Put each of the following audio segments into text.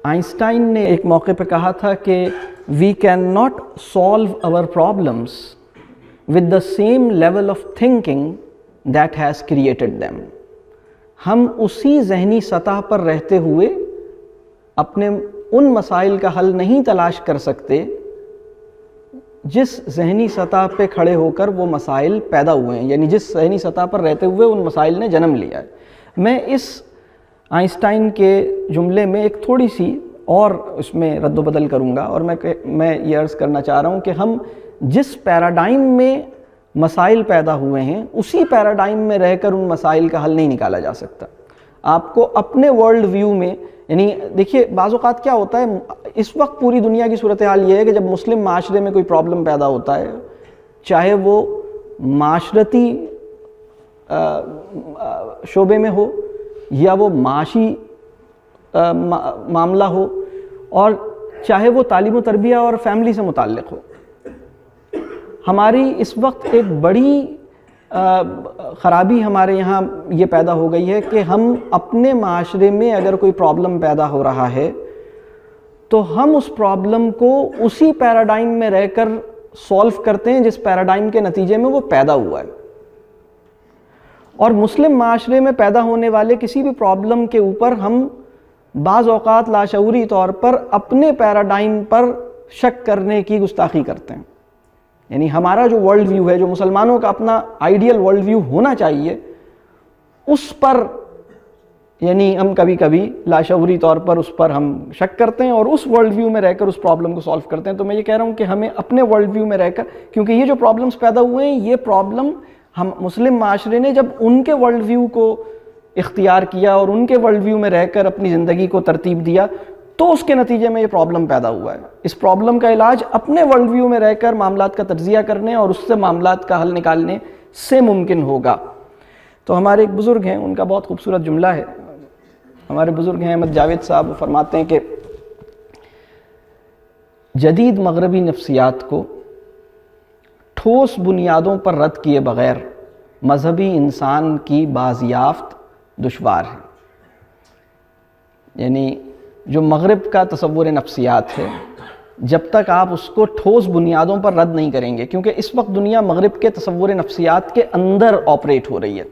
Einstein نے ایک موقع پہ کہا تھا کہ we can not solve our problems with the same level of thinking that has created them. ہم اسی ذہنی سطح پر رہتے ہوئے اپنے ان مسائل کا حل نہیں تلاش کر سکتے جس ذہنی سطح پہ کھڑے ہو کر وہ مسائل پیدا ہوئے ہیں، یعنی جس ذہنی سطح پر رہتے ہوئے ان مسائل نے جنم لیا ہے۔ میں اس آئنسٹائن کے جملے میں ایک تھوڑی سی اور اس میں رد و بدل کروں گا، اور میں یہ عرض کرنا چاہ رہا ہوں کہ ہم جس پیراڈائم میں مسائل پیدا ہوئے ہیں اسی پیراڈائم میں رہ کر ان مسائل کا حل نہیں نکالا جا سکتا۔ آپ کو اپنے ورلڈ ویو میں، یعنی دیکھیے بعض اوقات کیا ہوتا ہے، اس وقت پوری دنیا کی صورتحال یہ ہے کہ جب مسلم معاشرے میں کوئی پرابلم پیدا ہوتا ہے، چاہے وہ معاشرتی شعبے میں ہو یا وہ معاشی معاملہ ہو، اور چاہے وہ تعلیم و تربیہ اور فیملی سے متعلق ہو، ہماری اس وقت ایک بڑی خرابی ہمارے یہاں یہ پیدا ہو گئی ہے کہ ہم اپنے معاشرے میں اگر کوئی پرابلم پیدا ہو رہا ہے تو ہم اس پرابلم کو اسی پیراڈائم میں رہ کر سولو کرتے ہیں جس پیراڈائم کے نتیجے میں وہ پیدا ہوا ہے، اور مسلم معاشرے میں پیدا ہونے والے کسی بھی پرابلم کے اوپر ہم بعض اوقات لاشعوری طور پر اپنے پیراڈائم پر شک کرنے کی گستاخی کرتے ہیں۔ یعنی ہمارا جو ورلڈ ویو ہے، جو مسلمانوں کا اپنا آئیڈیل ورلڈ ویو ہونا چاہیے، اس پر یعنی ہم کبھی کبھی لاشعوری طور پر اس پر ہم شک کرتے ہیں اور اس ورلڈ ویو میں رہ کر اس پرابلم کو سولو کرتے ہیں۔ تو میں یہ کہہ رہا ہوں کہ ہمیں اپنے ورلڈ ویو میں رہ کر، کیونکہ یہ جو پرابلمس پیدا ہوئے ہیں یہ پرابلم ہم مسلم معاشرے نے جب ان کے ورلڈ ویو کو اختیار کیا اور ان کے ورلڈ ویو میں رہ کر اپنی زندگی کو ترتیب دیا تو اس کے نتیجے میں یہ پرابلم پیدا ہوا ہے۔ اس پرابلم کا علاج اپنے ورلڈ ویو میں رہ کر معاملات کا تجزیہ کرنے اور اس سے معاملات کا حل نکالنے سے ممکن ہوگا۔ تو ہمارے ایک بزرگ ہیں، ان کا بہت خوبصورت جملہ ہے، ہمارے بزرگ ہیں احمد جاوید صاحب، وہ فرماتے ہیں کہ جدید مغربی نفسیات کو ٹھوس بنیادوں پر رد کیے بغیر مذہبی انسان کی بازیافت دشوار ہے۔ یعنی جو مغرب کا تصور نفسیات ہے، جب تک آپ اس کو ٹھوس بنیادوں پر رد نہیں کریں گے، کیونکہ اس وقت دنیا مغرب کے تصور نفسیات کے اندر آپریٹ ہو رہی ہے۔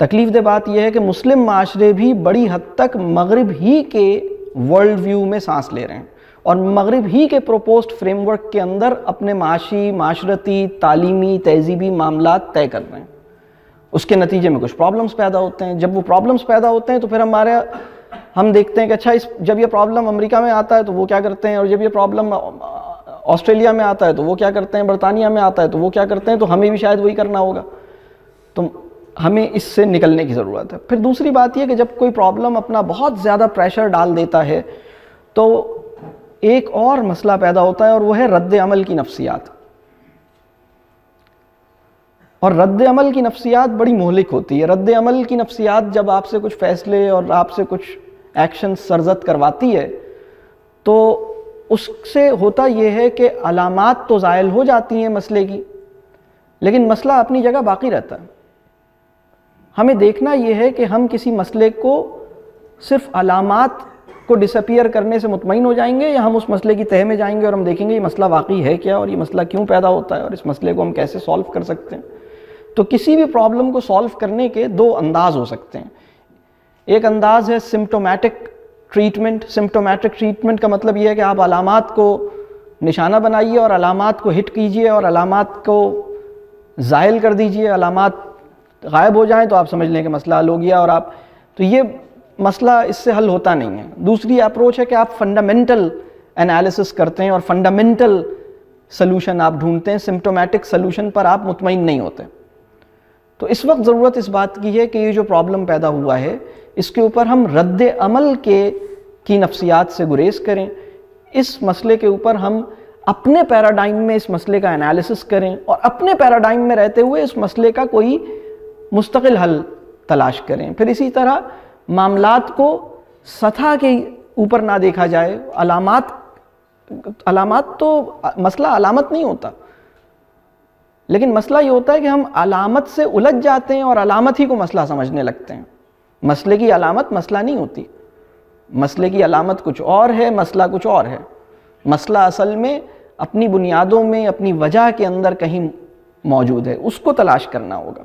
تکلیف دہ بات یہ ہے کہ مسلم معاشرے بھی بڑی حد تک مغرب ہی کے ورلڈ ویو میں سانس لے رہے ہیں اور مغرب ہی کے پروپوزڈ فریم ورک کے اندر اپنے معاشی، معاشرتی، تعلیمی، تہذیبی معاملات طے کر رہے ہیں۔ اس کے نتیجے میں کچھ پرابلمس پیدا ہوتے ہیں۔ جب وہ پرابلمس پیدا ہوتے ہیں تو پھر ہم دیکھتے ہیں کہ اچھا جب یہ پرابلم امریکہ میں آتا ہے تو وہ کیا کرتے ہیں، اور جب یہ پرابلم آسٹریلیا میں آتا ہے تو وہ کیا کرتے ہیں، برطانیہ میں آتا ہے تو وہ کیا کرتے ہیں، تو ہمیں بھی شاید وہی کرنا ہوگا۔ تو ہمیں اس سے نکلنے کی ضرورت ہے۔ پھر دوسری بات یہ کہ جب کوئی پرابلم اپنا بہت زیادہ پریشر ڈال دیتا ہے تو ایک اور مسئلہ پیدا ہوتا ہے، اور وہ ہے رد عمل کی نفسیات۔ اور رد عمل کی نفسیات بڑی مہلک ہوتی ہے۔ رد عمل کی نفسیات جب آپ سے کچھ فیصلے اور آپ سے کچھ ایکشن سرزد کرواتی ہے تو اس سے ہوتا یہ ہے کہ علامات تو زائل ہو جاتی ہیں مسئلے کی، لیکن مسئلہ اپنی جگہ باقی رہتا ہے۔ ہمیں دیکھنا یہ ہے کہ ہم کسی مسئلے کو صرف علامات کو ڈس اپیئر کرنے سے مطمئن ہو جائیں گے، یا ہم اس مسئلے کی تہہ میں جائیں گے اور ہم دیکھیں گے یہ مسئلہ واقعی ہے کیا، اور یہ مسئلہ کیوں پیدا ہوتا ہے، اور اس مسئلے کو ہم کیسے سولو کر سکتے ہیں۔ تو کسی بھی پرابلم کو سولو کرنے کے دو انداز ہو سکتے ہیں۔ ایک انداز ہے سمپٹومیٹک ٹریٹمنٹ۔ سمپٹومیٹک ٹریٹمنٹ کا مطلب یہ ہے کہ آپ علامات کو نشانہ بنائیے اور علامات کو ہٹ کیجئے اور علامات کو زائل کر دیجئے، علامات غائب ہو جائیں تو آپ سمجھ لیں کہ مسئلہ حل ہو گیا، اور تو یہ مسئلہ اس سے حل ہوتا نہیں ہے۔ دوسری اپروچ ہے کہ آپ فنڈامنٹل انالیسس کرتے ہیں اور فنڈامنٹل سلوشن آپ ڈھونڈتے ہیں، سمپٹومیٹک سلوشن پر آپ مطمئن نہیں ہوتے۔ تو اس وقت ضرورت اس بات کی ہے کہ یہ جو پرابلم پیدا ہوا ہے اس کے اوپر ہم رد عمل کی نفسیات سے گریز کریں، اس مسئلے کے اوپر ہم اپنے پیراڈائم میں اس مسئلے کا انالیسس کریں اور اپنے پیراڈائم میں رہتے ہوئے اس مسئلے کا کوئی مستقل حل تلاش کریں۔ پھر اسی طرح معاملات کو سطح کے اوپر نہ دیکھا جائے۔ علامات تو مسئلہ علامت نہیں ہوتا، لیکن مسئلہ یہ ہوتا ہے کہ ہم علامت سے الجھ جاتے ہیں اور علامت ہی کو مسئلہ سمجھنے لگتے ہیں۔ مسئلے کی علامت مسئلہ نہیں ہوتی۔ مسئلے کی علامت کچھ اور ہے، مسئلہ کچھ اور ہے. مسئلہ اصل میں اپنی بنیادوں میں، اپنی وجہ کے اندر کہیں موجود ہے، اس کو تلاش کرنا ہوگا.